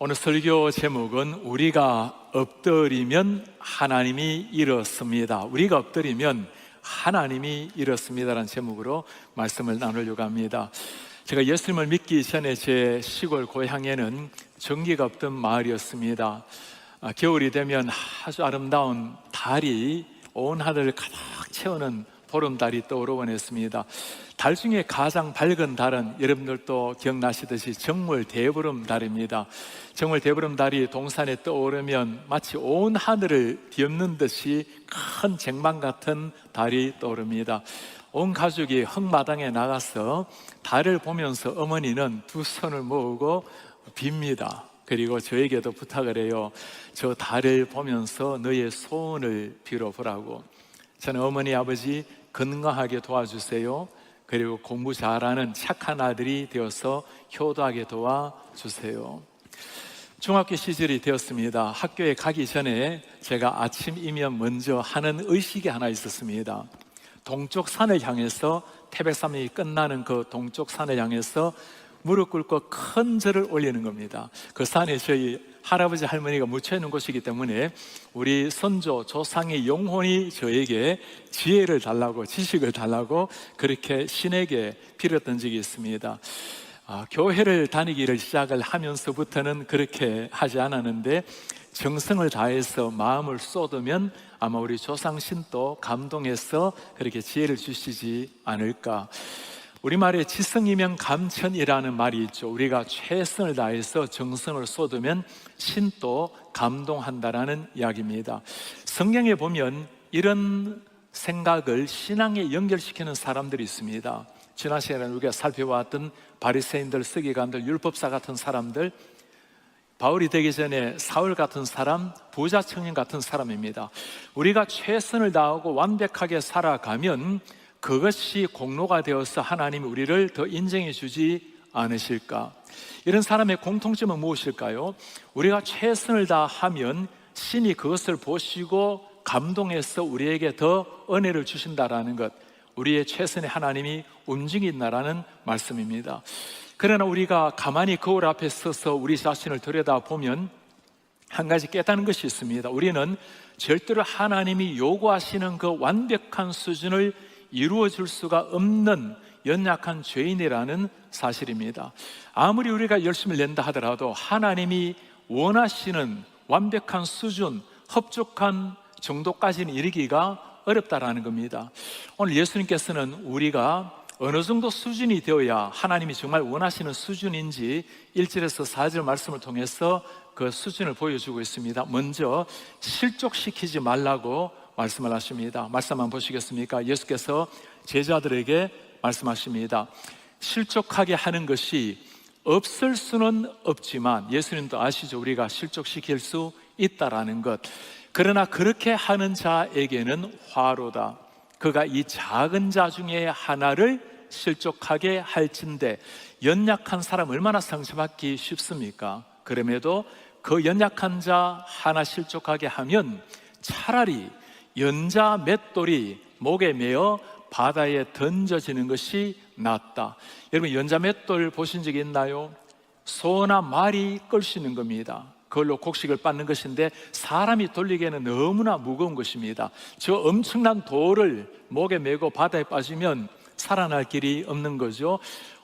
오늘 설교 제목은 우리가 엎드리면 하나님이 일었습니다. 우리가 엎드리면 하나님이 일었습니다라는 제목으로 말씀을 나누려고 합니다. 제가 예수님을 믿기 전에 제 시골 고향에는 전기가 없던 마을이었습니다. 겨울이 되면 아주 아름다운 달이 온 하늘을 가득 채우는 보름달이 떠오르곤 했습니다. 달 중에 가장 밝은 달은 여러분들도 기억나시듯이 정월 대보름달입니다. 정월 대보름달이 동산에 떠오르면 마치 온 하늘을 뒤엎는 듯이 큰 쟁반 같은 달이 떠오릅니다. 온 가족이 흙마당에 나가서 달을 보면서 어머니는 두 손을 모으고 빕니다. 그리고 저에게도 부탁을 해요. 저 달을 보면서 너의 소원을 빌어보라고. 저는 어머니 아버지 건강하게 도와주세요. 그리고 공부 잘하는 착한 아들이 되어서 효도하게 도와주세요. 중학교 시절이 되었습니다. 학교에 가기 전에 제가 아침이면 먼저 하는 의식이 하나 있었습니다. 동쪽 산을 향해서 태백산맥이 끝나는 그 동쪽 산을 향해서 무릎 꿇고 큰 절을 올리는 겁니다. 그 산에 저희 할아버지 할머니가 묻혀 있는 곳이기 때문에 우리 선조 조상의 영혼이 저에게 지혜를 달라고, 지식을 달라고 그렇게 신에게 빌었던 적이 있습니다. 교회를 다니기를 시작을 하면서부터는 그렇게 하지 않았는데 정성을 다해서 마음을 쏟으면 아마 우리 조상신도 감동해서 그렇게 지혜를 주시지 않을까. 우리말에 지성이면 감천이라는 말이 있죠. 우리가 최선을 다해서 정성을 쏟으면 신도 감동한다라는 이야기입니다. 성경에 보면 이런 생각을 신앙에 연결시키는 사람들이 있습니다. 지난 시간에 우리가 살펴봤던 바리새인들, 서기관들, 율법사 같은 사람들, 바울이 되기 전에 사울 같은 사람, 부자 청년 같은 사람입니다. 우리가 최선을 다하고 완벽하게 살아가면 그것이 공로가 되어서 하나님이 우리를 더 인정해 주지 않으실까? 이런 사람의 공통점은 무엇일까요? 우리가 최선을 다하면 신이 그것을 보시고 감동해서 우리에게 더 은혜를 주신다라는 것, 우리의 최선의 하나님이 움직인다라는 말씀입니다. 그러나 우리가 가만히 거울 앞에 서서 우리 자신을 들여다보면 한 가지 깨닫는 것이 있습니다. 우리는 절대로 하나님이 요구하시는 그 완벽한 수준을 이루어 줄 수가 없는 연약한 죄인이라는 사실입니다. 아무리 우리가 열심을 낸다 하더라도 하나님이 원하시는 완벽한 수준, 흡족한 정도까지는 이르기가 어렵다라는 겁니다. 오늘 예수님께서는 우리가 어느 정도 수준이 되어야 하나님이 정말 원하시는 수준인지 1절에서 4절 말씀을 통해서 그 수준을 보여주고 있습니다. 먼저 실족시키지 말라고 말씀을 하십니다. 말씀 한번 보시겠습니까? 예수께서 제자들에게 말씀하십니다. 실족하게 하는 것이 없을 수는 없지만 예수님도 아시죠? 우리가 실족시킬 수 있다라는 것. 그러나 그렇게 하는 자에게는 화로다. 그가 이 작은 자 중에 하나를 실족하게 할진대. 연약한 사람 얼마나 상처받기 쉽습니까? 그럼에도 그 연약한 자 하나 실족하게 하면 차라리 연자 맷돌이 목에 매어 바다에 던져지는 것이 낫다. 여러분, 연자 맷돌 보신 적 있나요? 소나 말이 끌 수 있는 겁니다. 그걸로 곡식을 빻는 것인데 사람이 돌리기에는 너무나 무거운 것입니다. 저 엄청난 돌을 목에 메고 바다에 빠지면 살아날 길이 없는 거죠.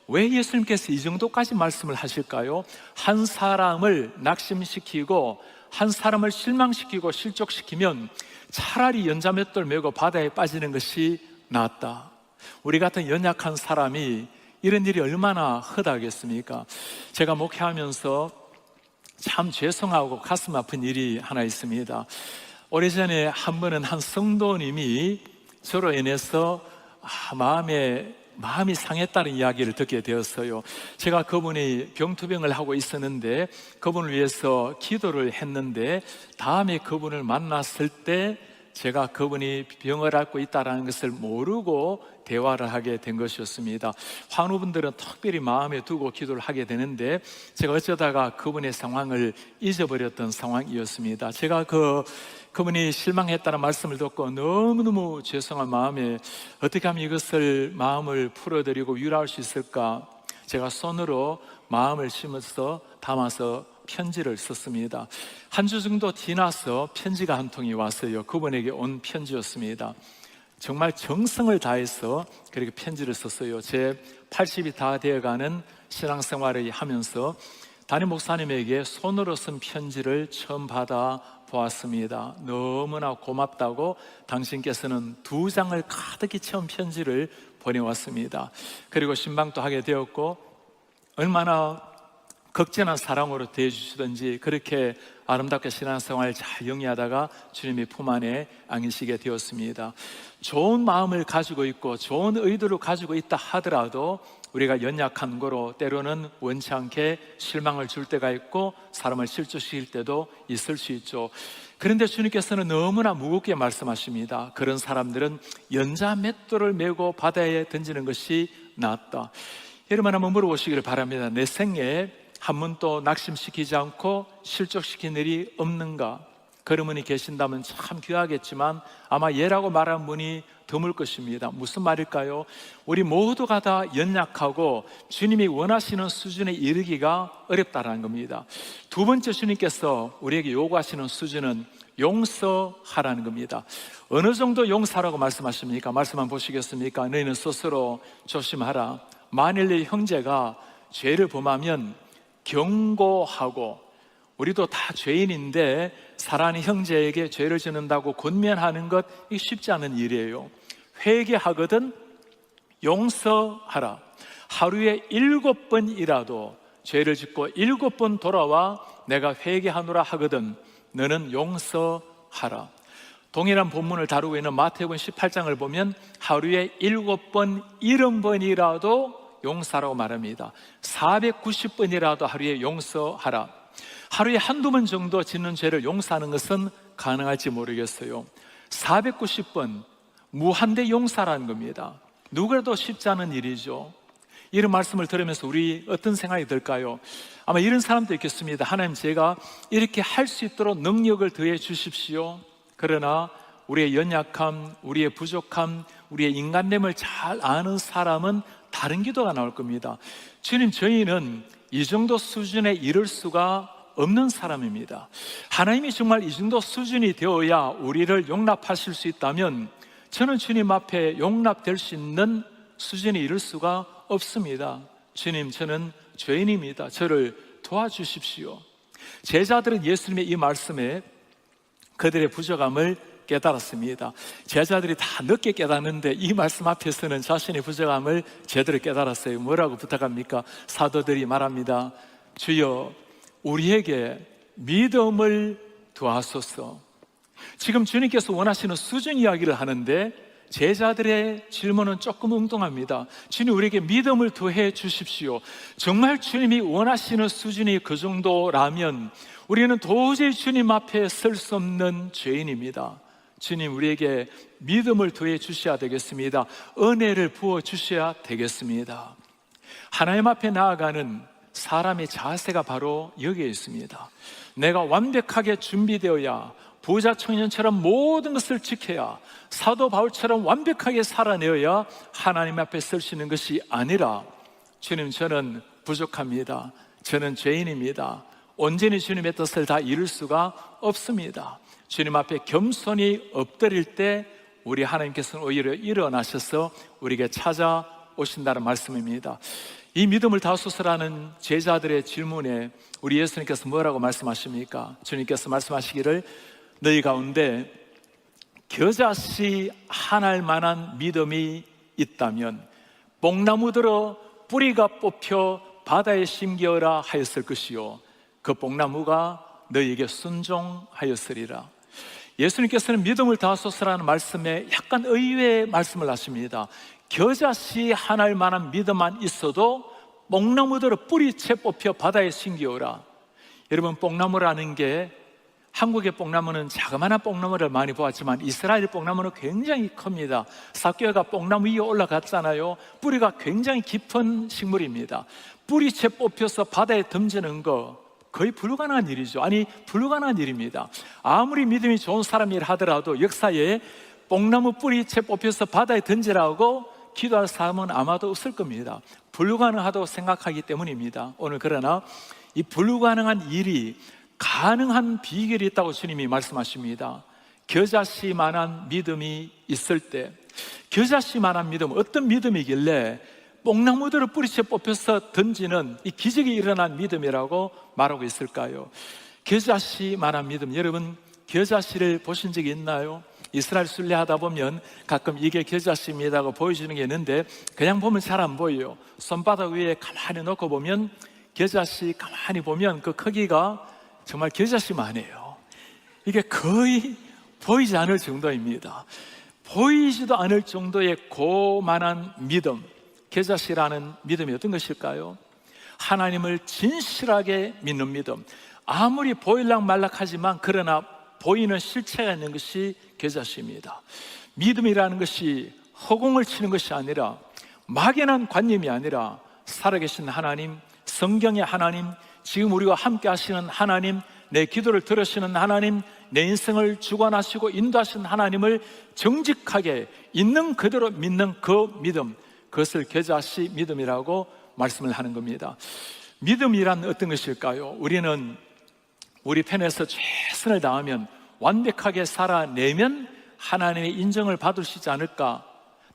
왜 예수님께서 이 정도까지 말씀을 하실까요? 한 사람을 낙심시키고 한 사람을 실망시키고 실족시키면 차라리 연자맷돌 메고 바다에 빠지는 것이 낫다. 우리 같은 연약한 사람이 이런 일이 얼마나 허다하겠습니까? 제가 목회하면서 참 죄송하고 가슴 아픈 일이 하나 있습니다. 오래전에 한 번은 한 성도님이 저로 인해서 마음이 상했다는 이야기를 듣게 되었어요. 제가 그분이 병투병을 하고 있었는데 그분을 위해서 기도를 했는데 다음에 그분을 만났을 때 제가 그분이 병을 앓고 있다는 것을 모르고 대화를 하게 된 것이었습니다. 환우분들은 특별히 마음에 두고 기도를 하게 되는데 제가 어쩌다가 그분의 상황을 잊어버렸던 상황이었습니다. 제가 그분이 실망했다는 말씀을 듣고 너무너무 죄송한 마음에 어떻게 하면 이것을 마음을 풀어드리고 위로할 수 있을까? 제가 손으로 마음을 심어서 담아서 편지를 썼습니다. 한 주 정도 지나서 편지가 한 통이 왔어요. 그분에게 온 편지였습니다. 정말 정성을 다해서 그렇게 편지를 썼어요. 제 80이 다 되어가는 신앙생활을 하면서 담임 목사님에게 손으로 쓴 편지를 처음 받아 보았습니다. 너무나 고맙다고 당신께서는 2장을 가득히 채운 편지를 보내왔습니다. 그리고 신방도 하게 되었고 얼마나 극진한 사랑으로 대해주시든지 그렇게 아름답게 신앙생활을 잘 영위하다가 주님의 품 안에 안기시게 되었습니다. 좋은 마음을 가지고 있고 좋은 의도를 가지고 있다 하더라도 우리가 연약한 거로 때로는 원치 않게 실망을 줄 때가 있고 사람을 실족시킬 때도 있을 수 있죠. 그런데 주님께서는 너무나 무겁게 말씀하십니다. 그런 사람들은 연자 맷돌을 메고 바다에 던지는 것이 낫다. 여러분 한번 물어보시기를 바랍니다. 내 생애에 한 번도 낙심시키지 않고 실족시킨 일이 없는가? 그런 분이 계신다면 참 귀하겠지만 아마 예라고 말한 분이 드물 것입니다. 무슨 말일까요? 우리 모두가 다 연약하고 주님이 원하시는 수준에 이르기가 어렵다는 겁니다. 두 번째, 주님께서 우리에게 요구하시는 수준은 용서하라는 겁니다. 어느 정도 용서하라고 말씀하십니까? 말씀 한번 보시겠습니까? 너희는 스스로 조심하라. 만일 내 형제가 죄를 범하면 경고하고, 우리도 다 죄인인데 사랑하는 형제에게 죄를 짓는다고 권면하는 것, 이 쉽지 않은 일이에요. 회개하거든 용서하라. 하루에 7번이라도 죄를 짓고 7번 돌아와 내가 회개하노라 하거든 너는 용서하라. 동일한 본문을 다루고 있는 마태복음 18장을 보면 하루에 7번 70번이라도 용서하라고 말합니다. 490번이라도 하루에 용서하라. 하루에 한두 번 정도 짓는 죄를 용서하는 것은 가능할지 모르겠어요. 490번 무한대 용서라는 겁니다. 누구라도 쉽지 않은 일이죠. 이런 말씀을 들으면서 우리 어떤 생각이 들까요? 아마 이런 사람도 있겠습니다. 하나님, 제가 이렇게 할 수 있도록 능력을 더해 주십시오. 그러나 우리의 연약함, 우리의 부족함, 우리의 인간됨을 잘 아는 사람은 다른 기도가 나올 겁니다. 주님, 저희는 이 정도 수준에 이를 수가 없는 사람입니다. 하나님이 정말 이 정도 수준이 되어야 우리를 용납하실 수 있다면 저는 주님 앞에 용납될 수 있는 수준에 이를 수가 없습니다. 주님, 저는 죄인입니다. 저를 도와주십시오. 제자들은 예수님의 이 말씀에 그들의 부족함을 깨달았습니다. 제자들이 다 늦게 깨닫는데 이 말씀 앞에서는 자신의 부족함을 제대로 깨달았어요. 뭐라고 부탁합니까? 사도들이 말합니다. 주여, 우리에게 믿음을 더하소서. 지금 주님께서 원하시는 수준 이야기를 하는데 제자들의 질문은 조금 엉뚱합니다. 주님, 우리에게 믿음을 더해 주십시오. 정말 주님이 원하시는 수준이 그 정도라면 우리는 도저히 주님 앞에 설 수 없는 죄인입니다. 주님, 우리에게 믿음을 더해 주셔야 되겠습니다. 은혜를 부어 주셔야 되겠습니다. 하나님 앞에 나아가는 사람의 자세가 바로 여기에 있습니다. 내가 완벽하게 준비되어야, 부자 청년처럼 모든 것을 지켜야, 사도 바울처럼 완벽하게 살아내어야 하나님 앞에 설 수 있는 것이 아니라, 주님, 저는 부족합니다. 저는 죄인입니다. 온전히 주님의 뜻을 다 이룰 수가 없습니다. 주님 앞에 겸손히 엎드릴 때 우리 하나님께서는 오히려 일어나셔서 우리에게 찾아오신다는 말씀입니다. 이 믿음을 다하소서라는 제자들의 질문에 우리 예수님께서 뭐라고 말씀하십니까? 주님께서 말씀하시기를 너희 가운데 겨자씨 하나일 만한 믿음이 있다면 뽕나무들어 뿌리가 뽑혀 바다에 심겨라 하였을 것이요 그 뽕나무가 너희에게 순종하였으리라. 예수님께서는 믿음을 다하소서라는 말씀에 약간 의외의 말씀을 하십니다. 겨자씨 하나일 만한 믿음만 있어도 뽕나무들어 뿌리채 뽑혀 바다에 심겨라. 여러분, 뽕나무라는 게, 한국의 뽕나무는 자그마한 뽕나무를 많이 보았지만 이스라엘 뽕나무는 굉장히 큽니다. 삭개가 뽕나무 위에 올라갔잖아요. 뿌리가 굉장히 깊은 식물입니다. 뿌리채 뽑혀서 바다에 던지는 거 거의 불가능한 일이죠. 아니, 불가능한 일입니다. 아무리 믿음이 좋은 사람이라 하더라도 역사에 뽕나무 뿌리채 뽑혀서 바다에 던지라고 기도할 사람은 아마도 없을 겁니다. 불가능하다고 생각하기 때문입니다. 오늘 그러나 이 불가능한 일이 가능한 비결이 있다고 주님이 말씀하십니다. 겨자씨만한 믿음이 있을 때, 겨자씨만한 믿음, 어떤 믿음이길래 뽕나무들을 뿌리채 뽑혀서 던지는 이 기적이 일어난 믿음이라고 말하고 있을까요? 겨자씨만한 믿음, 여러분 겨자씨를 보신 적이 있나요? 이스라엘 순례하다 보면 가끔 이게 겨자씨입니다고 보여주는 게 있는데 그냥 보면 잘 안 보여요. 손바닥 위에 가만히 놓고 보면 겨자씨 가만히 보면 그 크기가 정말 겨자씨만해요. 이게 거의 보이지 않을 정도입니다. 보이지도 않을 정도의 고만한 믿음, 겨자씨라는 믿음이 어떤 것일까요? 하나님을 진실하게 믿는 믿음. 아무리 보일락 말락하지만 그러나 보이는 실체가 있는 것이 겨자씨입니다. 믿음이라는 것이 허공을 치는 것이 아니라 막연한 관념이 아니라 살아계신 하나님, 성경의 하나님, 지금 우리와 함께 하시는 하나님, 내 기도를 들으시는 하나님, 내 인생을 주관하시고 인도하시는 하나님을 정직하게 있는 그대로 믿는 그 믿음, 그것을 겨자씨 믿음이라고 말씀을 하는 겁니다. 믿음이란 어떤 것일까요? 우리는 우리 편에서 최선을 다하면 완벽하게 살아내면 하나님의 인정을 받을 수 있지 않을까?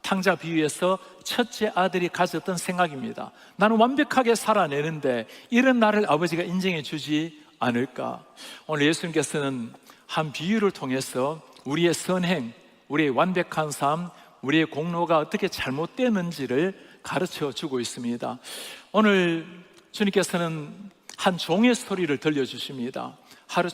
탕자 비유에서 첫째 아들이 가졌던 생각입니다. 나는 완벽하게 살아내는데 이런 나를 아버지가 인정해 주지 않을까? 오늘 예수님께서는 한 비유를 통해서 우리의 선행, 우리의 완벽한 삶, 우리의 공로가 어떻게 잘못되는지를 가르쳐 주고 있습니다. 오늘 주님께서는 한 종의 스토리를 들려주십니다. 하루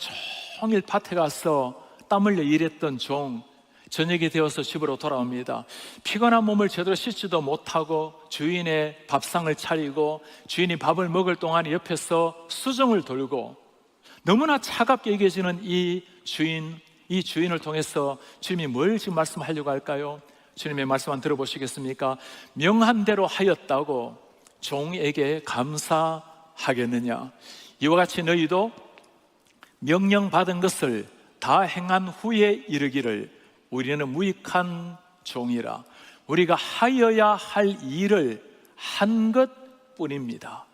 종일 밭에 가서 땀 흘려 일했던 종, 저녁이 되어서 집으로 돌아옵니다. 피곤한 몸을 제대로 씻지도 못하고 주인의 밥상을 차리고 주인이 밥을 먹을 동안 옆에서 수정을 돌고 너무나 차갑게 여겨지는 이 주인을 통해서 주님이 뭘 지금 말씀하려고 할까요? 주님의 말씀 한번 들어보시겠습니까? 명한 대로 하였다고 종에게 감사하겠느냐? 이와 같이 너희도 명령받은 것을 다 행한 후에 이르기를 우리는 무익한 종이라. 우리가 하여야 할 일을 한 것뿐입니다.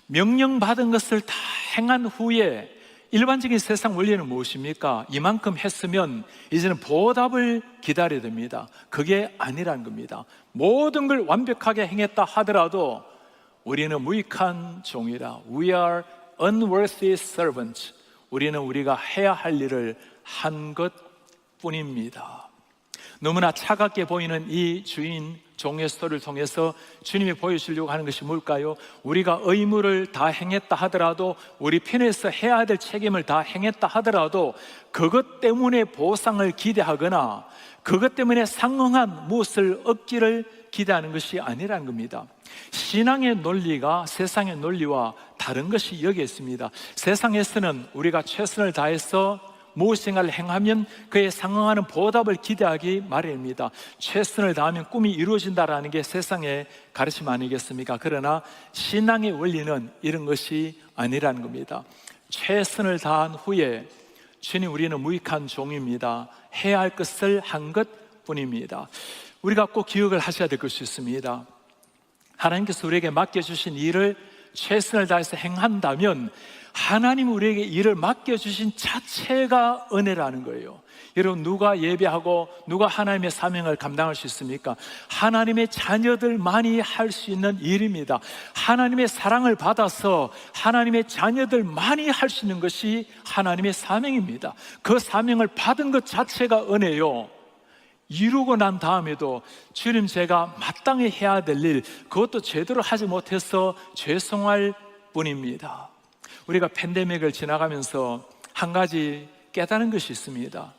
명령받은 것을 다 행한 후에 일반적인 세상 원리는 무엇입니까? 이만큼 했으면 이제는 보답을 기다려야 됩니다. 그게 아니라는 겁니다. 모든 걸 완벽하게 행했다 하더라도 우리는 무익한 종이라. We are unworthy servants. 우리는 우리가 해야 할 일을 한 것뿐입니다. 너무나 차갑게 보이는 이 주인 종의 스토리를 통해서 주님이 보여주려고 하는 것이 뭘까요? 우리가 의무를 다 행했다 하더라도, 우리 편에서 해야 될 책임을 다 행했다 하더라도 그것 때문에 보상을 기대하거나 그것 때문에 상응한 무엇을 얻기를 기대하는 것이 아니라는 겁니다. 신앙의 논리가 세상의 논리와 다른 것이 여기에 있습니다. 세상에서는 우리가 최선을 다해서 무엇인가를 행하면 그에 상응하는 보답을 기대하기 마련입니다. 최선을 다하면 꿈이 이루어진다라는 게 세상의 가르침 아니겠습니까? 그러나 신앙의 원리는 이런 것이 아니라는 겁니다. 최선을 다한 후에 주님, 우리는 무익한 종입니다. 해야 할 것을 한 것뿐입니다. 우리가 꼭 기억을 하셔야 될 것이 있습니다. 하나님께서 우리에게 맡겨주신 일을 최선을 다해서 행한다면 하나님 우리에게 일을 맡겨주신 자체가 은혜라는 거예요. 여러분, 누가 예배하고 누가 하나님의 사명을 감당할 수 있습니까? 하나님의 자녀들만이 할 수 있는 일입니다. 하나님의 사랑을 받아서 하나님의 자녀들만이 할 수 있는 것이 하나님의 사명입니다. 그 사명을 받은 것 자체가 은혜요. 이루고 난 다음에도 주님, 제가 마땅히 해야 될 일, 그것도 제대로 하지 못해서 죄송할 뿐입니다. 우리가 팬데믹을 지나가면서 한 가지 깨달은 것이 있습니다.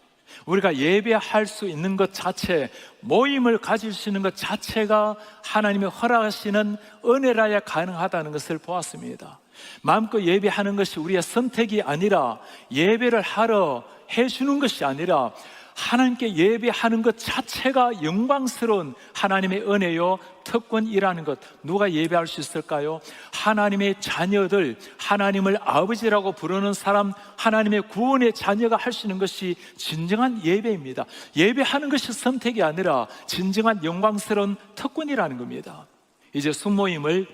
우리가 예배할 수 있는 것 자체, 모임을 가질 수 있는 것 자체가 하나님의 허락하시는 은혜라야 가능하다는 것을 보았습니다. 마음껏 예배하는 것이 우리의 선택이 아니라, 예배를 하러 해주는 것이 아니라 하나님께 예배하는 것 자체가 영광스러운 하나님의 은혜요, 특권이라는 것. 누가 예배할 수 있을까요? 하나님의 자녀들, 하나님을 아버지라고 부르는 사람, 하나님의 구원의 자녀가 할 수 있는 것이 진정한 예배입니다. 예배하는 것이 선택이 아니라 진정한 영광스러운 특권이라는 겁니다. 이제 순모임을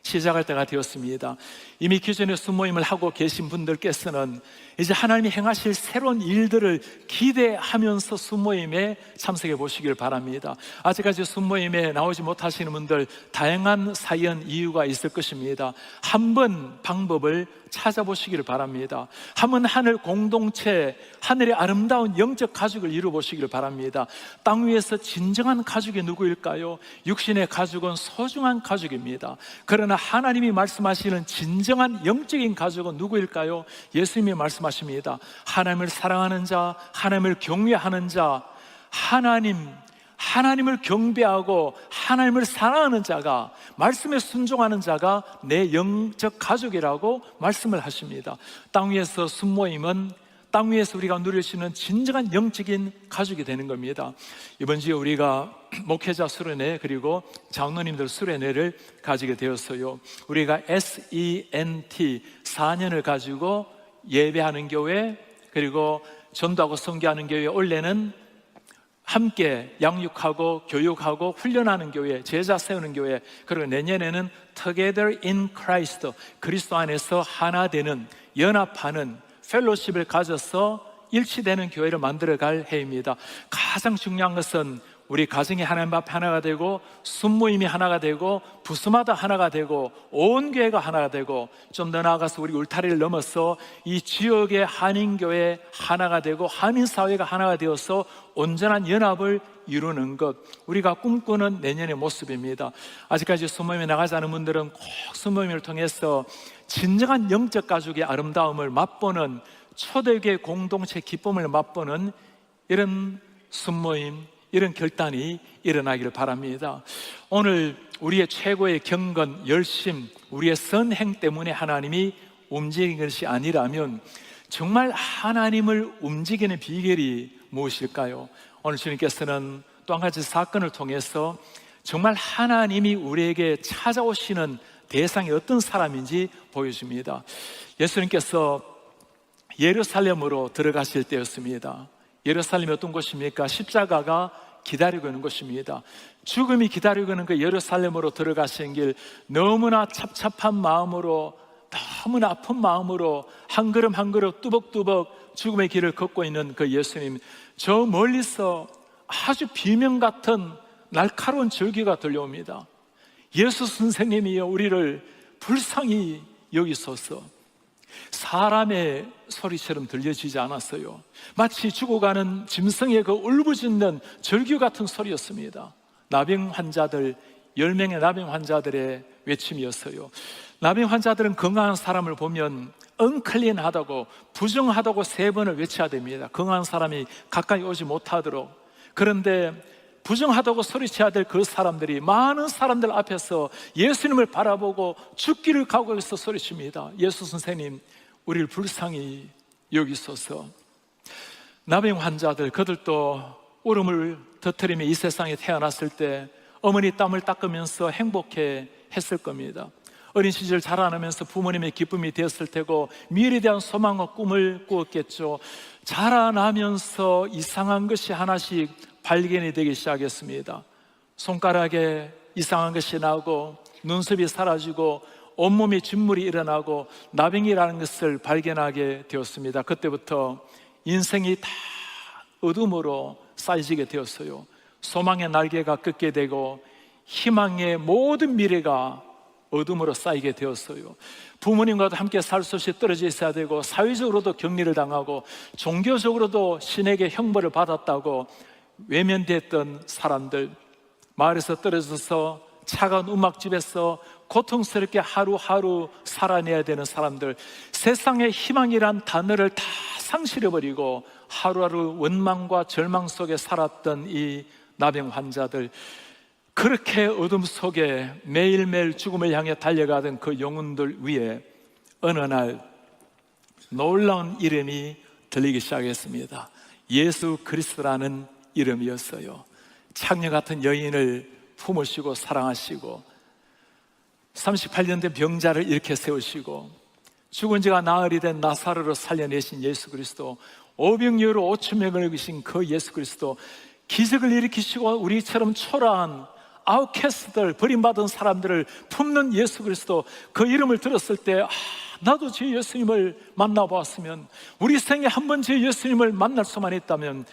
시작할 때가 되었습니다. 이미 기존에 순모임을 하고 계신 분들께서는 이제 하나님이 행하실 새로운 일들을 기대하면서 순모임에 참석해 보시길 바랍니다. 아직까지 순모임에 나오지 못하시는 분들, 다양한 사연, 이유가 있을 것입니다. 한번 방법을 찾아보시기를 바랍니다. 한번 하늘 공동체, 하늘의 아름다운 영적 가족을 이루어보시기를 바랍니다. 땅 위에서 진정한 가족이 누구일까요? 육신의 가족은 소중한 가족입니다. 그러나 하나님이 말씀하시는 진정한 영적인 가족은 누구일까요? 예수님이 말씀하십니다. 하나님을 사랑하는 자, 하나님을 경외하는 자, 하나님을 경배하고 하나님을 사랑하는 자가, 말씀에 순종하는 자가 내 영적 가족이라고 말씀을 하십니다. 땅 위에서 순모임은 땅 위에서 우리가 누릴 수 있는 진정한 영적인 가족이 되는 겁니다. 이번 주에 우리가 목회자 수련회 그리고 장로님들 수련회를 가지게 되었어요. 우리가 SENT 4년을 가지고 예배하는 교회, 그리고 전도하고 선교하는 교회, 원래는 함께 양육하고 교육하고 훈련하는 교회, 제자 세우는 교회, 그리고 내년에는 Together in Christ, 그리스도 안에서 하나 되는, 연합하는 펠로십을 가져서 일치되는 교회를 만들어갈 해입니다. 가장 중요한 것은 우리 가정이 하나님 앞에 하나가 되고, 순모임이 하나가 되고, 부스마다 하나가 되고, 온 교회가 하나가 되고, 좀 더 나아가서 우리 울타리를 넘어서 이 지역의 한인교회 하나가 되고, 한인사회가 하나가 되어서 온전한 연합을 이루는 것, 우리가 꿈꾸는 내년의 모습입니다. 아직까지 순모임에 나가지 않은 분들은 꼭 순모임을 통해서 진정한 영적 가족의 아름다움을 맛보는, 초대교회 공동체 기쁨을 맛보는 이런 순모임, 이런 결단이 일어나기를 바랍니다. 오늘 우리의 최고의 경건, 열심, 우리의 선행 때문에 하나님이 움직이는 것이 아니라면 정말 하나님을 움직이는 비결이 무엇일까요? 오늘 주님께서는 또 한 가지 사건을 통해서 정말 하나님이 우리에게 찾아오시는 대상이 어떤 사람인지 보여줍니다. 예수님께서 예루살렘으로 들어가실 때였습니다. 예루살렘이 어떤 곳입니까? 십자가가 기다리고 있는 곳입니다. 죽음이 기다리고 있는 그 예루살렘으로 들어가신 길, 너무나 찹찹한 마음으로, 너무나 아픈 마음으로 한 걸음 한 걸음 뚜벅뚜벅 죽음의 길을 걷고 있는 그 예수님, 저 멀리서 아주 비명 같은 날카로운 절규가 들려옵니다. 예수 선생님이여, 우리를 불쌍히 여기소서. 사람의 소리처럼 들려지지 않았어요. 마치 죽어가는 짐승의 그 울부짖는 절규 같은 소리였습니다. 나병 환자들, 10명의 나병 환자들의 외침이었어요. 나병 환자들은 건강한 사람을 보면 언클린하다고, 부정하다고 3번을 외쳐야 됩니다. 건강한 사람이 가까이 오지 못하도록. 그런데 부정하다고 소리쳐야 될 그 사람들이 많은 사람들 앞에서 예수님을 바라보고 죽기를 각오해서 소리칩니다. 예수 선생님, 우리를 불쌍히 여기소서. 나병 환자들, 그들도 울음을 터뜨리며 이 세상에 태어났을 때 어머니 땀을 닦으면서 행복해 했을 겁니다. 어린 시절 자라나면서 부모님의 기쁨이 되었을 테고, 미래에 대한 소망과 꿈을 꾸었겠죠. 자라나면서 이상한 것이 하나씩 발견이 되기 시작했습니다. 손가락에 이상한 것이 나고, 눈썹이 사라지고, 온몸에 진물이 일어나고, 나병이라는 것을 발견하게 되었습니다. 그때부터 인생이 다 어둠으로 쌓여지게 되었어요. 소망의 날개가 꺾게 되고, 희망의 모든 미래가 어둠으로 쌓이게 되었어요. 부모님과도 함께 살 수 없이 떨어져 있어야 되고, 사회적으로도 격리를 당하고, 종교적으로도 신에게 형벌을 받았다고 외면됐던 사람들, 마을에서 떨어져서 차가운 음악집에서 고통스럽게 하루하루 살아내야 되는 사람들, 세상의 희망이란 단어를 다 상실해버리고 하루하루 원망과 절망 속에 살았던 이 나병 환자들, 그렇게 어둠 속에 매일매일 죽음을 향해 달려가던 그 영혼들 위에 어느 날 놀라운 이름이 들리기 시작했습니다. 예수 그리스도라는 이름이었어요. 창녀 같은 여인을 품으시고 사랑하시고, 38년 된 병자를 일으켜 세우시고, 죽은 지가 나흘이 된 나사로를 살려내신 예수 그리스도, 오병이어로 5천 명을 이기신 그 예수 그리스도, 기적을 일으키시고 우리처럼 초라한 아웃캐스트들, 버림받은 사람들을 품는 예수 그리스도, 그 이름을 들었을 때 나도 제 예수님을 만나보았으면, 우리 생에 한 번 제 예수님을 만날 수만 있다면,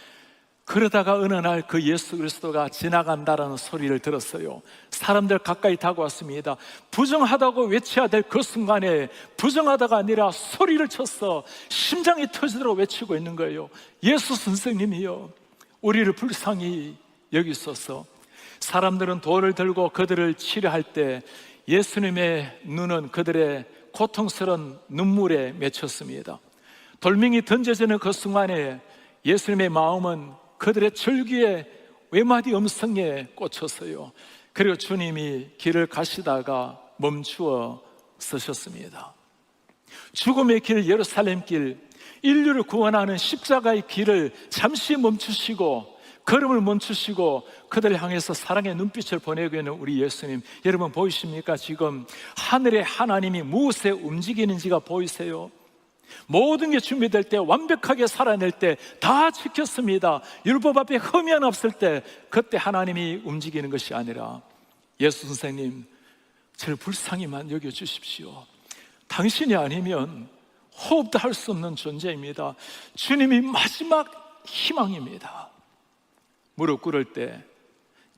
그러다가 어느 날 그 예수 그리스도가 지나간다라는 소리를 들었어요. 사람들 가까이 다가왔습니다. 부정하다고 외쳐야 될 그 순간에 부정하다가 아니라 소리를 쳤어. 심장이 터지도록 외치고 있는 거예요. 예수 선생님이요, 우리를 불쌍히 여기소서. 사람들은 돌을 들고 그들을 치료할 때 예수님의 눈은 그들의 고통스러운 눈물에 맺혔습니다. 돌멩이 던져지는 그 순간에 예수님의 마음은 그들의 절규의 외마디 음성에 꽂혔어요. 그리고 주님이 길을 가시다가 멈추어 서셨습니다. 죽음의 길, 예루살렘 길, 인류를 구원하는 십자가의 길을 잠시 멈추시고, 걸음을 멈추시고 그들을 향해서 사랑의 눈빛을 보내고 있는 우리 예수님, 여러분 보이십니까? 지금 하늘의 하나님이 무엇에 움직이는지가 보이세요? 모든 게 준비될 때, 완벽하게 살아낼 때 다 지켰습니다. 율법 앞에 흠이 하나 없을 때, 그때 하나님이 움직이는 것이 아니라, 예수 선생님, 저를 불쌍히만 여겨주십시오. 당신이 아니면 호흡도 할 수 없는 존재입니다. 주님이 마지막 희망입니다. 무릎 꿇을 때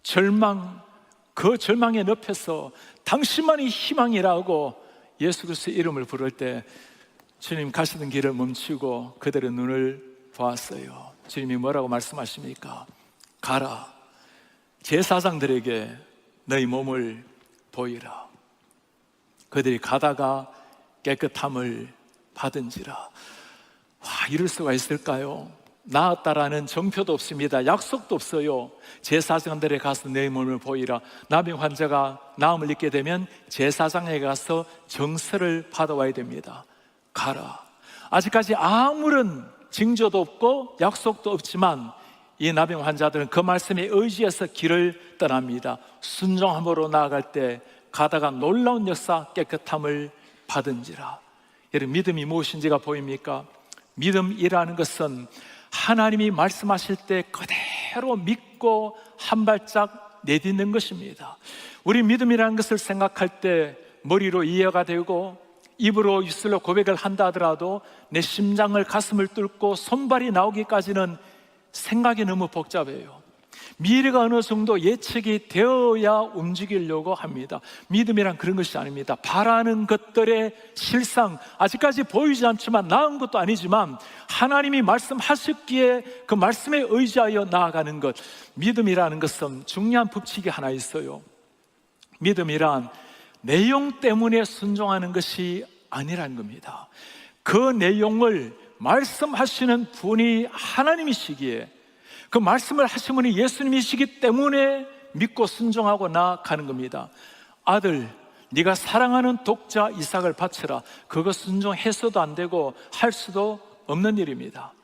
절망, 그 절망의 늪에서 당신만이 희망이라고 예수 그리스도의 이름을 부를 때, 주님 가시던 길을 멈추고 그들의 눈을 보았어요. 주님이 뭐라고 말씀하십니까? 가라, 제사장들에게 너희 몸을 보이라. 그들이 가다가 깨끗함을 받은지라. 와, 이럴 수가 있을까요? 나았다라는 정표도 없습니다. 약속도 없어요. 제사장들에 가서 내 몸을 보이라. 나병 환자가 나음을 입게 되면 제사장에게 가서 정서를 받아와야 됩니다. 가라. 아직까지 아무런 징조도 없고 약속도 없지만 이 나병 환자들은 그 말씀에 의지해서 길을 떠납니다. 순종함으로 나아갈 때 가다가 놀라운 역사, 깨끗함을 받은지라. 여러분, 믿음이 무엇인지가 보입니까? 믿음이라는 것은 하나님이 말씀하실 때 그대로 믿고 한 발짝 내딛는 것입니다. 우리 믿음이라는 것을 생각할 때 머리로 이해가 되고 입으로 입술로 고백을 한다 하더라도 내 심장을, 가슴을 뚫고 손발이 나오기까지는 생각이 너무 복잡해요. 미래가 어느 정도 예측이 되어야 움직이려고 합니다. 믿음이란 그런 것이 아닙니다. 바라는 것들의 실상, 아직까지 보이지 않지만, 나은 것도 아니지만 하나님이 말씀하셨기에 그 말씀에 의지하여 나아가는 것. 믿음이라는 것은 중요한 법칙이 하나 있어요. 믿음이란 내용 때문에 순종하는 것이 아니라는 겁니다. 그 내용을 말씀하시는 분이 하나님이시기에, 그 말씀을 하신 분이 예수님이시기 때문에 믿고 순종하고 나아가는 겁니다. 아들, 네가 사랑하는 독자 이삭을 바쳐라. 그거 순종해서도 안 되고 할 수도 없는 일입니다.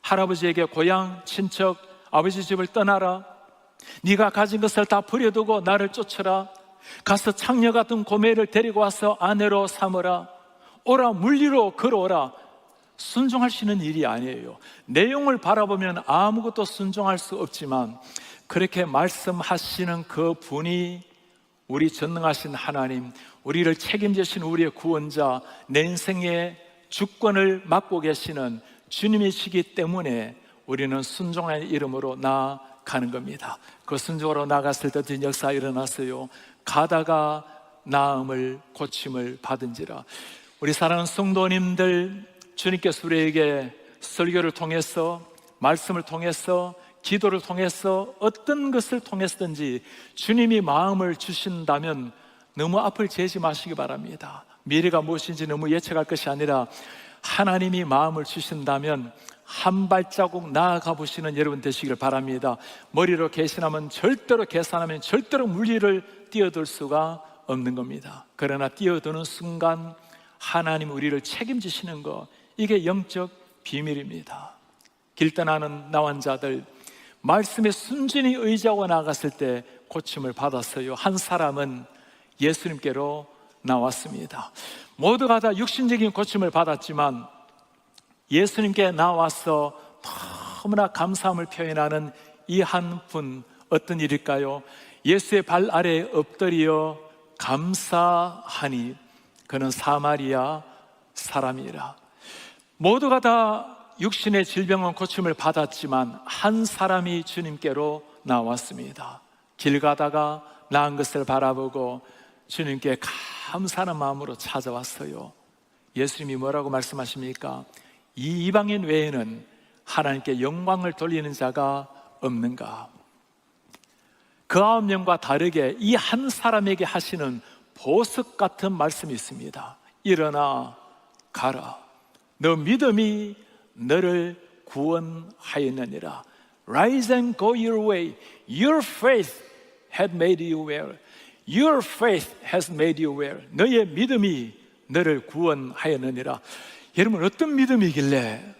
할아버지에게 고향, 친척, 아버지 집을 떠나라. 네가 가진 것을 다 버려두고 나를 쫓아라. 가서 창녀 같은 고매를 데리고 와서 아내로 삼으라. 오라, 물리로 걸어오라. 순종할 수 있는 일이 아니에요. 내용을 바라보면 아무것도 순종할 수 없지만, 그렇게 말씀하시는 그 분이 우리 전능하신 하나님, 우리를 책임지신 우리의 구원자, 내 인생의 주권을 맡고 계시는 주님이시기 때문에 우리는 순종의 이름으로 나아가는 겁니다. 그 순종으로 나갔을 때 어떤 역사가 일어났어요. 가다가 나음을, 고침을 받은지라. 우리 사랑하는 성도님들, 주님께서 우리에게 설교를 통해서, 말씀을 통해서, 기도를 통해서, 어떤 것을 통해서든지 주님이 마음을 주신다면 너무 앞을 재지 마시기 바랍니다. 미래가 무엇인지 너무 예측할 것이 아니라 하나님이 마음을 주신다면 한 발자국 나아가 보시는 여러분 되시길 바랍니다. 머리로 계산하면 절대로 물리를 뛰어들 수가 없는 겁니다. 그러나 뛰어드는 순간 하나님 우리를 책임지시는 것, 이게 영적 비밀입니다. 길 떠나는 나환자들, 말씀에 순전히 의지하고 나갔을 때 고침을 받았어요. 한 사람은 예수님께로 나왔습니다. 모두가 다 육신적인 고침을 받았지만 예수님께 나와서 너무나 감사함을 표현하는 이 한 분, 어떤 일일까요? 예수의 발 아래에 엎드려 감사하니 그는 사마리아 사람이라. 모두가 다 육신의 질병은 고침을 받았지만 한 사람이 주님께로 나왔습니다. 길 가다가 나은 것을 바라보고 주님께 감사하는 마음으로 찾아왔어요. 예수님이 뭐라고 말씀하십니까? 이 이방인 외에는 하나님께 영광을 돌리는 자가 없는가? 그 9명과 다르게 이 한 사람에게 하시는 보석 같은 말씀이 있습니다. 일어나 가라. 너 믿음이 너를 구원하였느니라. Rise and go your way. Your faith had made you well. Your faith has made you well. 너의 믿음이 너를 구원하였느니라. 여러분, 어떤 믿음이길래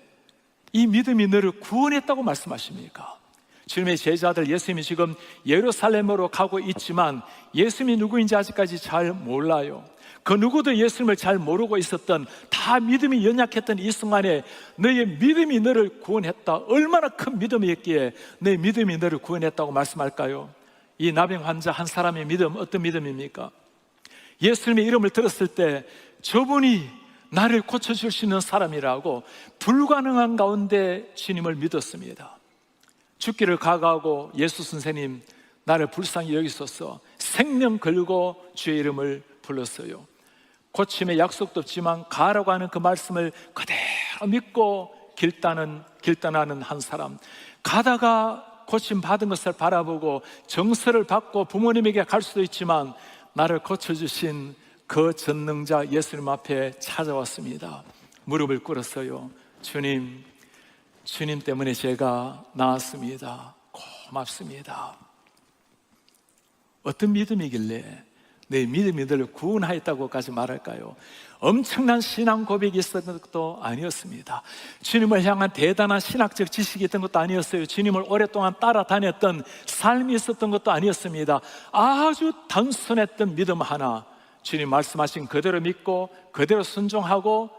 이 믿음이 너를 구원했다고 말씀하십니까? 주님의 제자들, 예수님이 지금 예루살렘으로 가고 있지만 예수님이 누구인지 아직까지 잘 몰라요. 그 누구도 예수님을 잘 모르고 있었던, 다 믿음이 연약했던 이 순간에 너의 믿음이 너를 구원했다. 얼마나 큰 믿음이었기에 너의 믿음이 너를 구원했다고 말씀할까요? 이 나병 환자 한 사람의 믿음, 어떤 믿음입니까? 예수님의 이름을 들었을 때 저분이 나를 고쳐줄 수 있는 사람이라고 불가능한 가운데 주님을 믿었습니다. 죽기를 각오하고 예수 선생님, 나를 불쌍히 여기소서, 생명 걸고 주의 이름을 불렀어요. 고침의 약속도 없지만 가라고 하는 그 말씀을 그대로 믿고 길 떠나는 한 사람. 가다가 고침 받은 것을 바라보고 정서를 받고 부모님에게 갈 수도 있지만 나를 고쳐주신 그 전능자 예수님 앞에 찾아왔습니다. 무릎을 꿇었어요. 주님 때문에 제가 나왔습니다. 고맙습니다. 어떤 믿음이길래 내 믿음이 너를 구원하였다고까지 말할까요? 엄청난 신앙 고백이 있었던 것도 아니었습니다. 주님을 향한 대단한 신학적 지식이 있던 것도 아니었어요. 주님을 오랫동안 따라다녔던 삶이 있었던 것도 아니었습니다. 아주 단순했던 믿음 하나, 주님 말씀하신 그대로 믿고 그대로 순종하고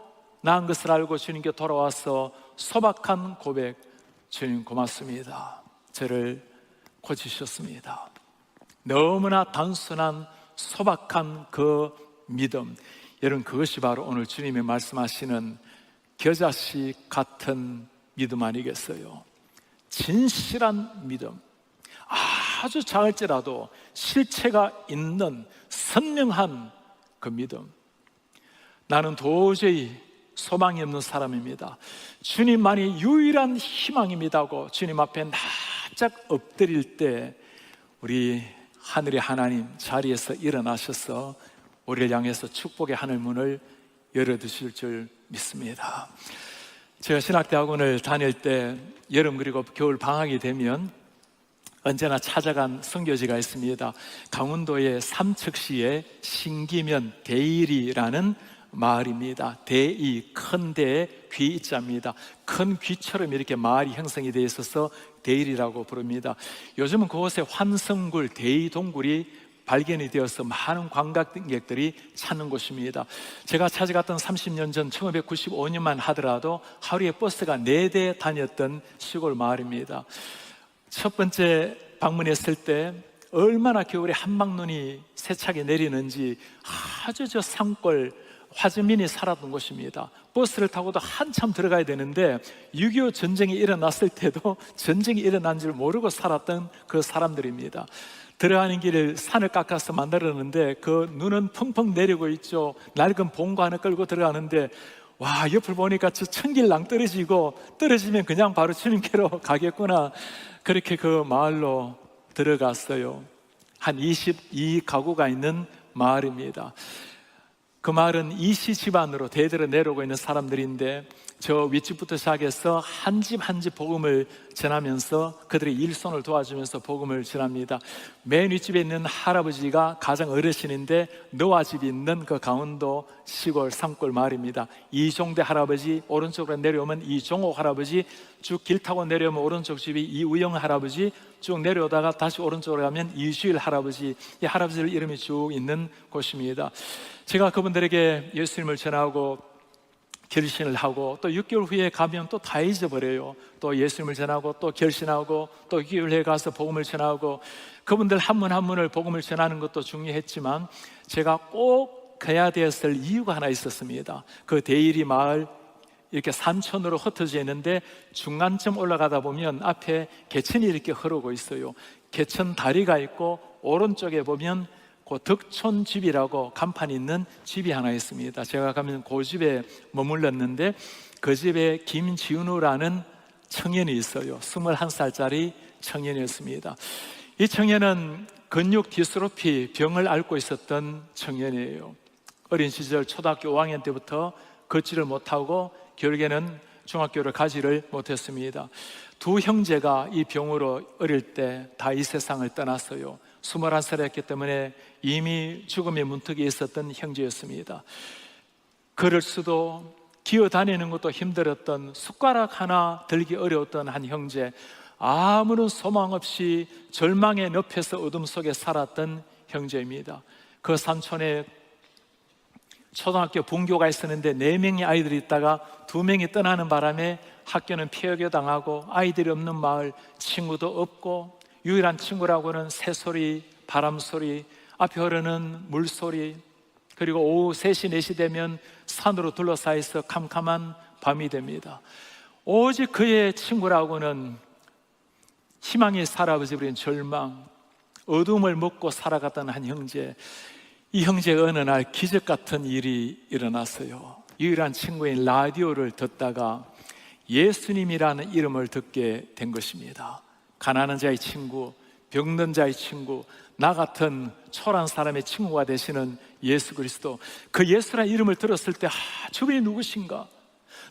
나은 것을 알고 주님께 돌아와서 소박한 고백, 주님 고맙습니다. 저를 고치셨습니다. 너무나 단순한 소박한 그 믿음, 여러분, 그것이 바로 오늘 주님이 말씀하시는 겨자씨 같은 믿음 아니겠어요? 진실한 믿음, 아주 작을지라도 실체가 있는 선명한 그 믿음. 나는 도저히 소망이 없는 사람입니다. 주님만이 유일한 희망입니다고 주님 앞에 납작 엎드릴 때 우리 하늘의 하나님 자리에서 일어나셔서 우리를 향해서 축복의 하늘 문을 열어두실 줄 믿습니다. 제가 신학대학원을 다닐 때 여름 그리고 겨울 방학이 되면 언제나 찾아간 선교지가 있습니다. 강원도의 삼척시의 신기면 대일이라는 마을입니다. 대이, 큰 대에 귀자입니다. 큰 귀처럼 이렇게 마을이 형성이 되어 있어서 대일이라고 부릅니다. 요즘은 그곳에 환성굴, 대이동굴이 발견이 되어서 많은 관광객들이 찾는 곳입니다. 제가 찾아갔던 30년 전 1995년만 하더라도 하루에 버스가 4대 다녔던 시골 마을입니다. 첫 번째 방문했을 때 얼마나 겨울에 한방눈이 세차게 내리는지 아주 저 산골 화주민이 살았던 곳입니다. 버스를 타고도 한참 들어가야 되는데 6.25 전쟁이 일어났을 때도 전쟁이 일어난 줄 모르고 살았던 그 사람들입니다. 들어가는 길을 산을 깎아서 만들었는데 그 눈은 펑펑 내리고 있죠. 낡은 봉고 하나 끌고 들어가는데 와, 옆을 보니까 저 천길랑 떨어지면 그냥 바로 주님께로 가겠구나. 그렇게 그 마을로 들어갔어요. 한 22가구가 있는 마을입니다. 그 마을은 이시 집안으로 대대로 내려오고 있는 사람들인데 저 윗집부터 시작해서 한 집 한 집 복음을 전하면서 그들의 일손을 도와주면서 복음을 전합니다. 맨 윗집에 있는 할아버지가 가장 어르신인데 노아집이 있는 그 강원도 시골 산골 마을입니다. 이종대 할아버지, 오른쪽으로 내려오면 이종옥 할아버지, 쭉 길 타고 내려오면 오른쪽 집이 이우영 할아버지, 쭉 내려오다가 다시 오른쪽으로 가면 이주일 할아버지, 이 할아버지들 이름이 쭉 있는 곳입니다. 제가 그분들에게 예수님을 전하고 결신을 하고 또 6개월 후에 가면 또 다 잊어버려요. 또 예수님을 전하고 또 결신하고 또 6개월 후에 가서 복음을 전하고, 그분들 한 분 한 분을 복음을 전하는 것도 중요했지만 제가 꼭 가야 되었을 이유가 하나 있었습니다. 그 대일이 마을 이렇게 산천으로 흩어져 있는데 중간쯤 올라가다 보면 앞에 개천이 이렇게 흐르고 있어요. 개천 다리가 있고 오른쪽에 보면 그 덕촌집이라고 간판이 있는 집이 하나 있습니다. 제가 가면 그 집에 머물렀는데 그 집에 김지은우라는 청년이 있어요. 21살짜리 청년이었습니다. 이 청년은 근육 디스트로피 병을 앓고 있었던 청년이에요. 어린 시절 초등학교 5학년 때부터 걷지를 못하고 결국에는 중학교를 가지를 못했습니다. 두 형제가 이 병으로 어릴 때 다 이 세상을 떠났어요. 21살이었기 때문에 이미 죽음의 문턱에 있었던 형제였습니다. 걸을 수도 기어다니는 것도 힘들었던, 숟가락 하나 들기 어려웠던 한 형제, 아무런 소망 없이 절망의 늪에서 어둠 속에 살았던 형제입니다. 그 산촌에 초등학교 분교가 있었는데 4명의 아이들이 있다가 2명이 떠나는 바람에 학교는 폐허게 당하고 아이들이 없는 마을, 친구도 없고 유일한 친구라고는 새소리, 바람소리, 앞에 흐르는 물소리, 그리고 오후 3시, 4시 되면 산으로 둘러싸여서 캄캄한 밤이 됩니다. 오직 그의 친구라고는 희망이 사라져버린 절망, 어둠을 먹고 살아갔던 한 형제. 이 형제가 어느 날 기적 같은 일이 일어났어요. 유일한 친구인 라디오를 듣다가 예수님이라는 이름을 듣게 된 것입니다. 가난한 자의 친구, 병든 자의 친구, 나 같은 초라한 사람의 친구가 되시는 예수 그리스도. 그 예수라는 이름을 들었을 때 저분이 누구신가?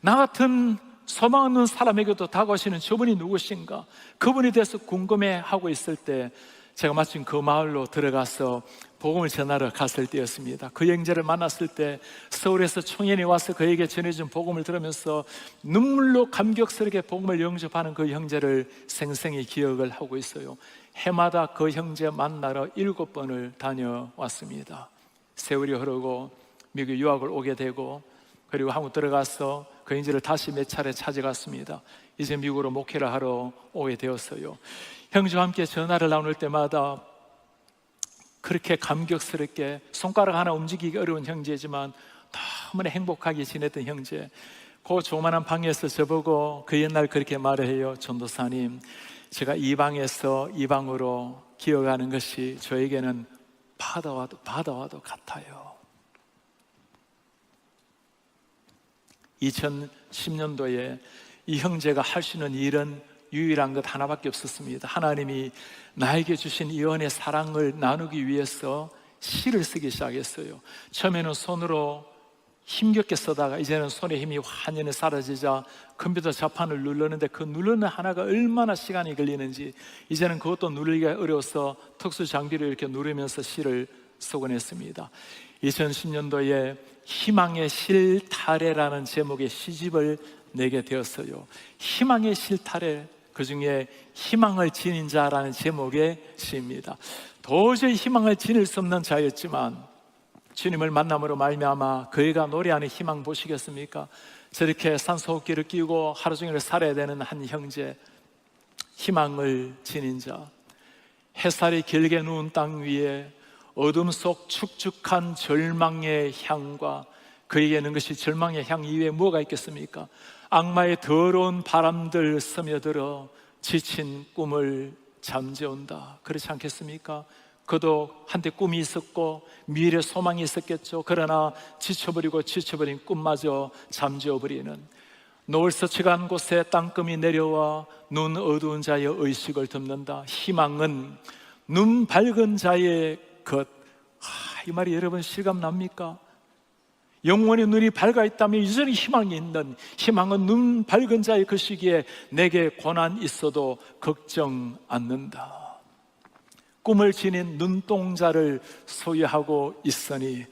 나 같은 소망 없는 사람에게도 다가오시는 저분이 누구신가? 그분에 대해서 궁금해하고 있을 때 제가 마침 그 마을로 들어가서 복음을 전하러 갔을 때였습니다. 그 형제를 만났을 때 서울에서 청년이 와서 그에게 전해준 복음을 들으면서 눈물로 감격스럽게 복음을 영접하는 그 형제를 생생히 기억을 하고 있어요. 해마다 그 형제 만나러 7번을 다녀왔습니다. 세월이 흐르고 미국 유학을 오게 되고, 그리고 한국 들어가서 그 형제를 다시 몇 차례 찾아갔습니다. 이제 미국으로 목회를 하러 오게 되었어요. 형제와 함께 전화를 나눌 때마다 그렇게 감격스럽게, 손가락 하나 움직이기 어려운 형제지만 너무나 행복하게 지냈던 형제. 그 조그만한 방에서 저보고 그 옛날 그렇게 말을 해요. 전도사님, 제가 이 방에서 이 방으로 기어가는 것이 저에게는 바다와도 같아요. 2010년도에 이 형제가 할 수 있는 일은 유일한 것 하나밖에 없었습니다. 하나님이 나에게 주신 이 은혜의 사랑을 나누기 위해서 시를 쓰기 시작했어요. 처음에는 손으로 힘겹게 쓰다가 이제는 손에 힘이 완전히 사라지자 컴퓨터 자판을 누르는데 그 누르는 하나가 얼마나 시간이 걸리는지, 이제는 그것도 누르기가 어려워서 특수 장비를 이렇게 누르면서 시를 쓰곤 했습니다. 2010년도에 희망의 실타래라는 제목의 시집을 내게 되었어요. 희망의 실타래, 그 중에 희망을 지닌 자라는 제목의 시입니다. 도저히 희망을 지닐 수 없는 자였지만 주님을 만남으로 말미암아 그이가 노래하는 희망 보시겠습니까? 저렇게 산소호흡기를 끼고 하루 종일 살아야 되는 한 형제, 희망을 지닌 자, 햇살이 길게 누운 땅 위에 어둠 속 축축한 절망의 향과, 그에게는 것이 절망의 향 이외에 뭐가 있겠습니까? 악마의 더러운 바람들 스며들어 지친 꿈을 잠재운다. 그렇지 않겠습니까? 그도 한때 꿈이 있었고 미래 소망이 있었겠죠. 그러나 지쳐버린 꿈마저 잠재워버리는, 노을 서치간 곳에 땅금이 내려와 눈 어두운 자의 의식을 덮는다. 희망은 눈 밝은 자의 것. 이 말이 여러분 실감납니까? 영원히 눈이 밝아 있다면 여전히 희망이 있는, 희망은 눈 밝은 자의 그 시기에 내게 고난 있어도 걱정 않는다. 꿈을 지닌 눈동자를 소유하고 있으니,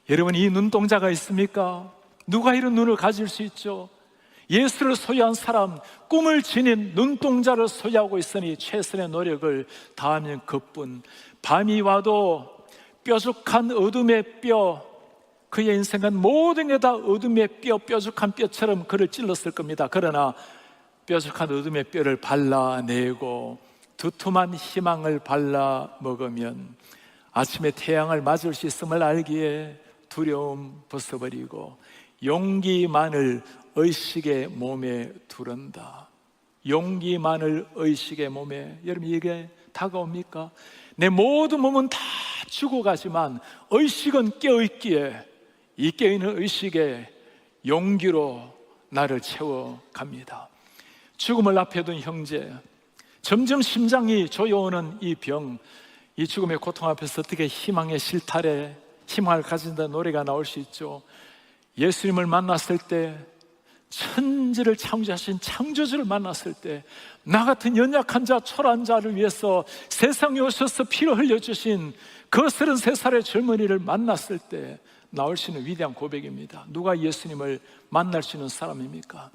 여러분 이 눈동자가 있습니까? 누가 이런 눈을 가질 수 있죠? 예수를 소유한 사람, 꿈을 지닌 눈동자를 소유하고 있으니 최선의 노력을 다하면 그뿐. 밤이 와도 뾰족한 어둠의 뼈, 그의 인생은 모든 게 다 어둠의 뾰족한 뼈처럼 그를 찔렀을 겁니다. 그러나 뾰족한 어둠의 뼈를 발라내고 두툼한 희망을 발라 먹으면 아침에 태양을 맞을 수 있음을 알기에 두려움 벗어버리고 용기만을 의식의 몸에 두른다. 용기만을 의식의 몸에. 여러분, 이게 다가옵니까? 내 모든 몸은 다 죽어가지만 의식은 깨어있기에 이 깨어있는 의식에 용기로 나를 채워갑니다. 죽음을 앞에 둔 형제, 점점 심장이 조여오는 이 병, 이 죽음의 고통 앞에서 어떻게 희망의 실타래, 희망을 가진다는 노래가 나올 수 있죠. 예수님을 만났을 때, 천지를 창조하신 창조주를 만났을 때, 나 같은 연약한 자, 초라한 자를 위해서 세상에 오셔서 피를 흘려주신 그 33살의 젊은이를 만났을 때 나올 수 있는 위대한 고백입니다. 누가 예수님을 만날 수 있는 사람입니까?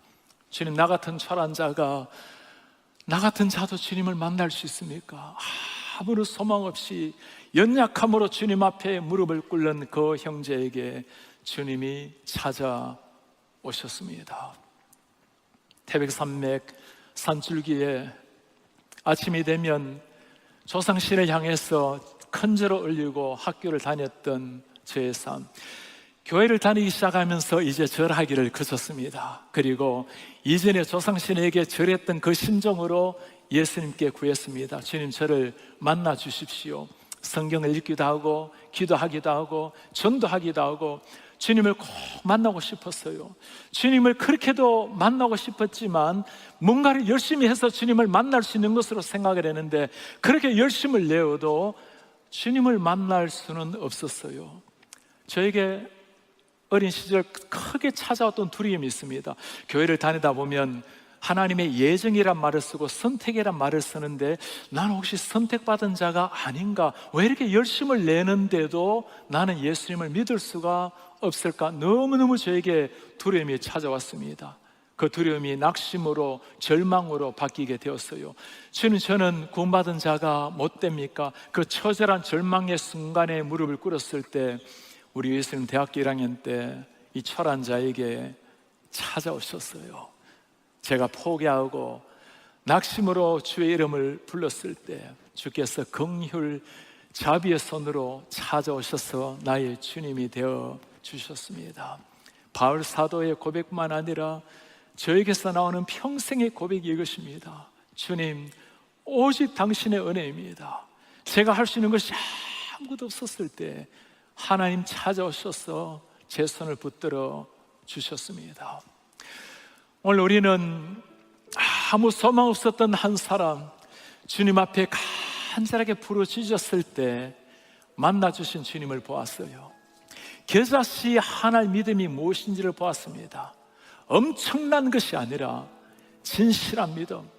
주님, 나 같은 초라한 자가, 나 같은 자도 주님을 만날 수 있습니까? 아무런 소망 없이 연약함으로 주님 앞에 무릎을 꿇는 그 형제에게 주님이 찾아오셨습니다. 태백산맥 산줄기에 아침이 되면 조상신을 향해서 큰 절을 올리고 학교를 다녔던 저의 삶, 교회를 다니기 시작하면서 이제 절하기를 그쳤습니다. 그리고 이전에 조상신에게 절했던 그 심정으로 예수님께 구했습니다. 주님, 저를 만나 주십시오. 성경을 읽기도 하고 기도하기도 하고 전도하기도 하고 주님을 꼭 만나고 싶었어요. 주님을 그렇게도 만나고 싶었지만 뭔가를 열심히 해서 주님을 만날 수 있는 것으로 생각을 했는데 그렇게 열심을 내어도 주님을 만날 수는 없었어요. 저에게 어린 시절 크게 찾아왔던 두려움이 있습니다. 교회를 다니다 보면 하나님의 예정이란 말을 쓰고 선택이란 말을 쓰는데 나는 혹시 선택받은 자가 아닌가? 왜 이렇게 열심을 내는데도 나는 예수님을 믿을 수가 없을까? 너무너무 저에게 두려움이 찾아왔습니다. 그 두려움이 낙심으로 절망으로 바뀌게 되었어요. 저는 구원받은 자가 못 됩니까? 그 처절한 절망의 순간에 무릎을 꿇었을 때 우리 예수님 대학교 1학년 때 이 초라한 자에게 찾아오셨어요. 제가 포기하고 낙심으로 주의 이름을 불렀을 때 주께서 긍휼 자비의 손으로 찾아오셔서 나의 주님이 되어 주셨습니다. 바울 사도의 고백만 아니라 저에게서 나오는 평생의 고백이 이것입니다. 주님, 오직 당신의 은혜입니다. 제가 할 수 있는 것이 아무것도 없었을 때 하나님 찾아오셔서 제 손을 붙들어 주셨습니다. 오늘 우리는 아무 소망 없었던 한 사람, 주님 앞에 간절하게 부르짖었을 때 만나주신 주님을 보았어요. 겨자씨 하나의 믿음이 무엇인지를 보았습니다. 엄청난 것이 아니라 진실한 믿음,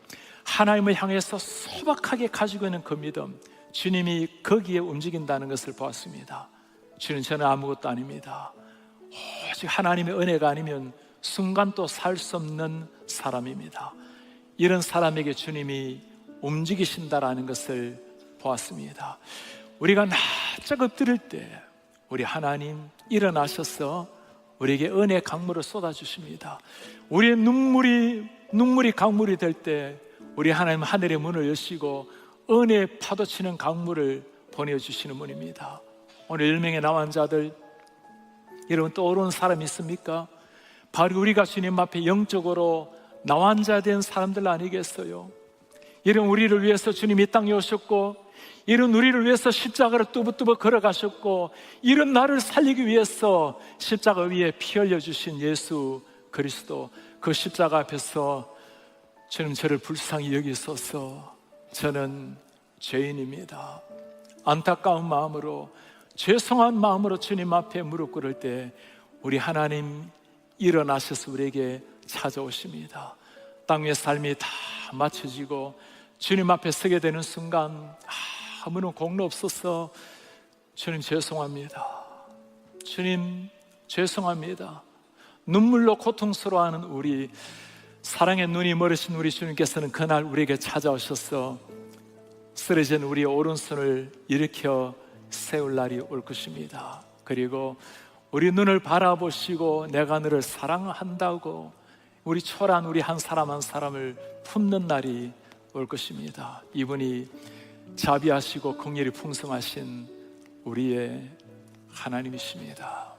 하나님을 향해서 소박하게 가지고 있는 그 믿음, 주님이 거기에 움직인다는 것을 보았습니다. 주님, 저는 아무것도 아닙니다. 오직 하나님의 은혜가 아니면 순간도 살 수 없는 사람입니다. 이런 사람에게 주님이 움직이신다라는 것을 보았습니다. 우리가 낯짝 엎드릴 때 우리 하나님 일어나셔서 우리에게 은혜 강물을 쏟아주십니다. 우리의 눈물이 강물이 될 때 우리 하나님 하늘의 문을 여시고 은혜 파도치는 강물을 보내주시는 분입니다. 오늘 10명의 남은 자들, 여러분 떠오르는 사람 있습니까? 바로 우리가 주님 앞에 영적으로 나환자된 사람들 아니겠어요? 이런 우리를 위해서 주님이 이 땅에 오셨고, 이런 우리를 위해서 십자가를 뚜벅뚜벅 걸어가셨고, 이런 나를 살리기 위해서 십자가 위에 피 흘려주신 예수 그리스도, 그 십자가 앞에서 주님, 저를 불쌍히 여기소서. 저는 죄인입니다. 안타까운 마음으로, 죄송한 마음으로 주님 앞에 무릎 꿇을 때 우리 하나님 일어나셔서 우리에게 찾아오십니다. 땅 위의 삶이 다 맞춰지고 주님 앞에 서게 되는 순간 아무런 공로 없어서 주님 죄송합니다. 주님 죄송합니다. 눈물로 고통스러워하는 우리, 사랑의 눈이 멀으신 우리 주님께서는 그날 우리에게 찾아오셔서 쓰러진 우리의 오른손을 일으켜 세울 날이 올 것입니다. 그리고 우리 눈을 바라보시고 내가 너를 사랑한다고 우리 초라한 우리 한 사람 한 사람을 품는 날이 올 것입니다. 이분이 자비하시고 긍휼이 풍성하신 우리의 하나님이십니다.